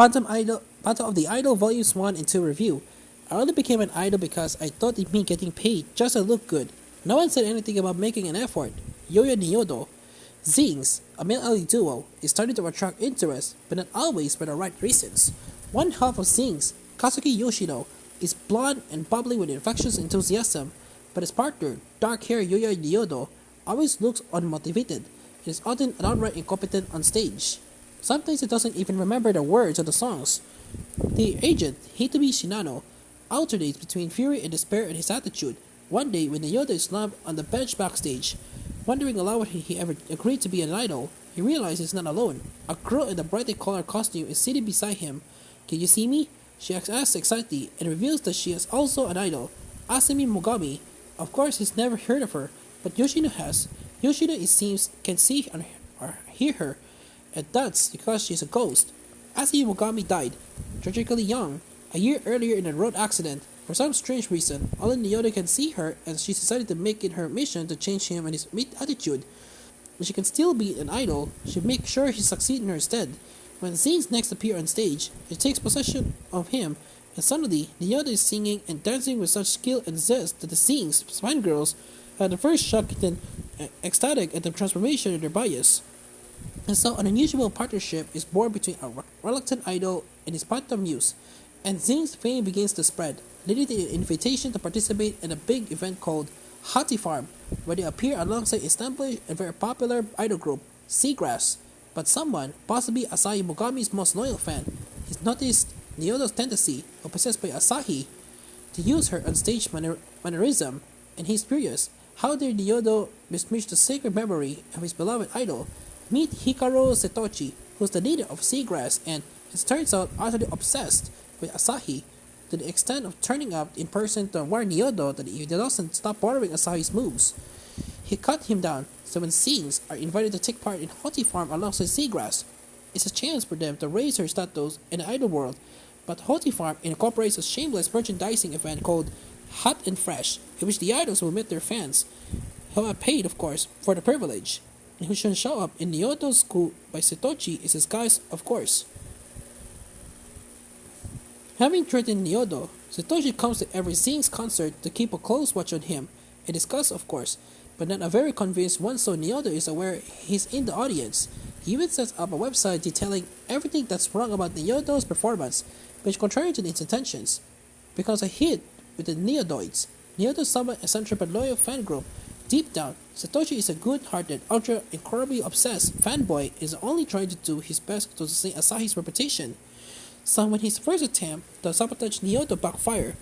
Bottom of the Idol Volumes 1 and 2 review. I only became an idol because I thought it meant getting paid just to look good. No one said anything about making an effort. Yoyo Nyodo, Zings, a male idol duo, is starting to attract interest, but not always for the right reasons. One half of Zings, Kazuki Yoshino, is blonde and bubbly with infectious enthusiasm, but his partner, dark-haired Yoyo Nyodo, always looks unmotivated and is often downright incompetent on stage. Sometimes he doesn't even remember the words of the songs. The agent, Hitomi Shinano, alternates between fury and despair in his attitude. One day, when Yoda is slumped on the bench backstage, wondering aloud why he ever agreed to be an idol, he realizes he's not alone. A girl in a brightly colored costume is sitting beside him. Can you see me? She asks excitedly and reveals that she is also an idol, Asami Mogami. Of course, he's never heard of her, but Yoshino has. Yoshino, it seems, can see or hear her, and that's because she's a ghost. Asami Mogami died, tragically young, a year earlier in a road accident. For some strange reason, only Nyoda can see her, and she decided to make it her mission to change him and his attitude. When she can still be an idol, she makes sure he succeeds in her stead. When Zings next appear on stage, she takes possession of him, and suddenly Nyoda is singing and dancing with such skill and zest that the Zings fangirls had the first shock and then ecstatic at the transformation of their bias. And so an unusual partnership is born between a reluctant idol and his partner muse, and Zing's fame begins to spread, leading to an invitation to participate in a big event called Hati Farm, where they appear alongside established and very popular idol group, Seagrass. But someone, possibly Asahi Mogami's most loyal fan, has noticed Nyodo's tendency, possessed by Asahi, to use her on stage mannerism, and he's curious, how did Nyodo besmirch the sacred memory of his beloved idol? Meet Hikaru Setochi, who's the leader of Seagrass and, it turns out, utterly obsessed with Asahi, to the extent of turning up in person to warn Nyodo that if he doesn't stop borrowing Asahi's moves, he cut him down. So when Zings are invited to take part in Hoti Farm alongside Seagrass, it's a chance for them to raise their status in the idol world. But Hoti Farm incorporates a shameless merchandising event called Hot and Fresh, in which the idols will meet their fans, who are paid, of course, for the privilege, and who should show up in Nyodo's school by Setochi is his guise, of course. Having threatened Nyodo, Satoshi comes to every Zings concert to keep a close watch on him, and discuss, of course, but not a very convinced one, so Nyodo is aware he's in the audience. He even sets up a website detailing everything that's wrong about Nyodo's performance, which, contrary to its intentions, becomes a hit with the Neodoids. Nyodo's somewhat eccentric but loyal fan group. Deep down, Satoshi is a good-hearted, incredibly obsessed fanboy and is only trying to do his best to sustain Asahi's reputation. So when his first attempt to sabotage Nyodo backfire,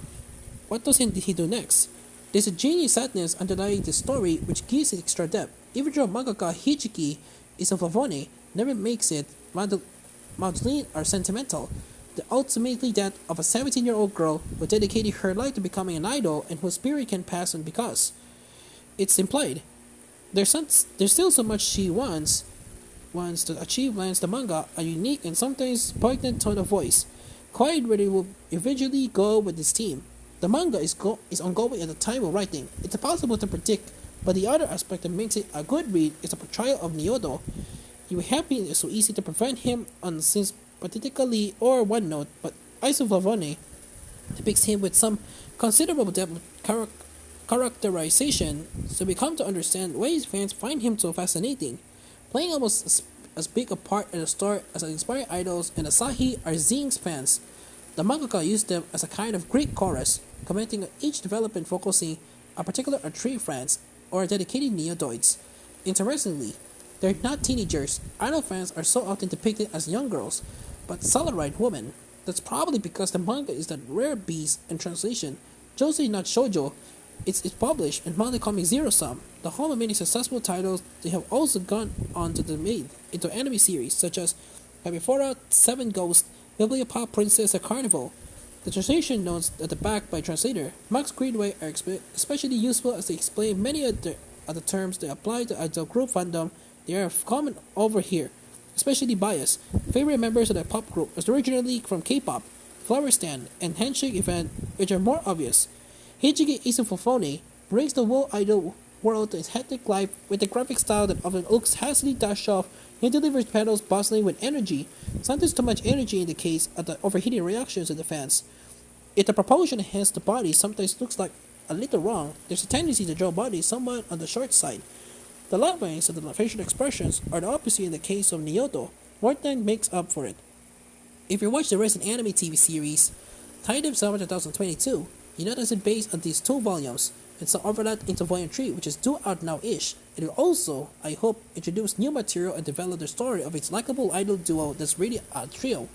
what does he do next? There's a genius sadness underlying the story which gives it extra depth. Even though mangaka Hijiki Isoflavone never makes it maudlin or sentimental, the ultimately that of a 17-year-old girl who dedicated her life to becoming an idol and whose spirit can pass on because it's implied. There's still so much she wants to achieve lands the manga a unique and sometimes poignant tone of voice, quite where they will eventually go with this team. The manga is ongoing at the time of writing. It's impossible to predict, but the other aspect that makes it a good read is the portrayal of Nyodo. You are happy it's so easy to prevent him on since pathetically or one note, but Isoflavone depicts him with some considerable depth of characterization, so we come to understand why his fans find him so fascinating. Playing almost as big a part in the story as inspired idols and Asahi are Zing's fans. The mangaka used them as a kind of Greek chorus, commenting on each development focusing on particular or three friends or dedicated neodoids. Interestingly, they're not teenagers. Idol fans are so often depicted as young girls, but salaried women. That's probably because the manga is that rare beast in translation. Josei not Shoujo. It's published in Manga Comic Zero Sum, the home of many successful titles. They have also gone on to be made into anime series such as Kabifora, Seven Ghosts, Bibliopop Princess and Carnival. The translation notes at the back by translator Max Greenway are especially useful as they explain many of the terms that apply to idol group fandom. They are common over here, especially bias. Favorite members of the pop group was originally from K-pop, Flower Stand, and Handshake Event, which are more obvious. Hijiki Isoflavone brings the whole idol world to its hectic life with a graphic style that often looks hastily dashed off He delivers panels bustling with energy, sometimes too much energy in the case of the overheating reactions of the fans. If the propulsion enhanced the body sometimes looks like a little wrong, there's a tendency to draw bodies somewhat on the short side. The lines and the facial expressions are the opposite in the case of Nyoto. More than makes up for it. If you watch the recent anime TV series, Titan Summer 2022, you notice it's based on these two volumes, and some overlap into volume 3, which is due out now-ish. It will also, I hope, introduce new material and develop the story of its likable idol duo that's really a trio.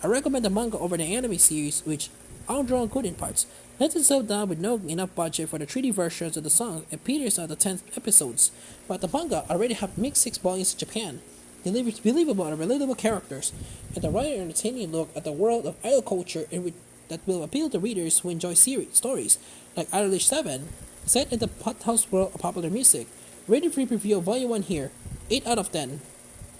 I recommend the manga over the anime series, which are drawn good in parts. Let itself down with no enough budget for the 3D versions of the song and peters out the 10 episodes, but the manga already have mixed 6 volumes in Japan. Delivers believable and relatable characters, and the right and entertaining look at the world of idol culture that will appeal to readers who enjoy stories like Idolish 7, set in the hothouse world of popular music. Rated free preview of Volume 1 here, 8 out of 10.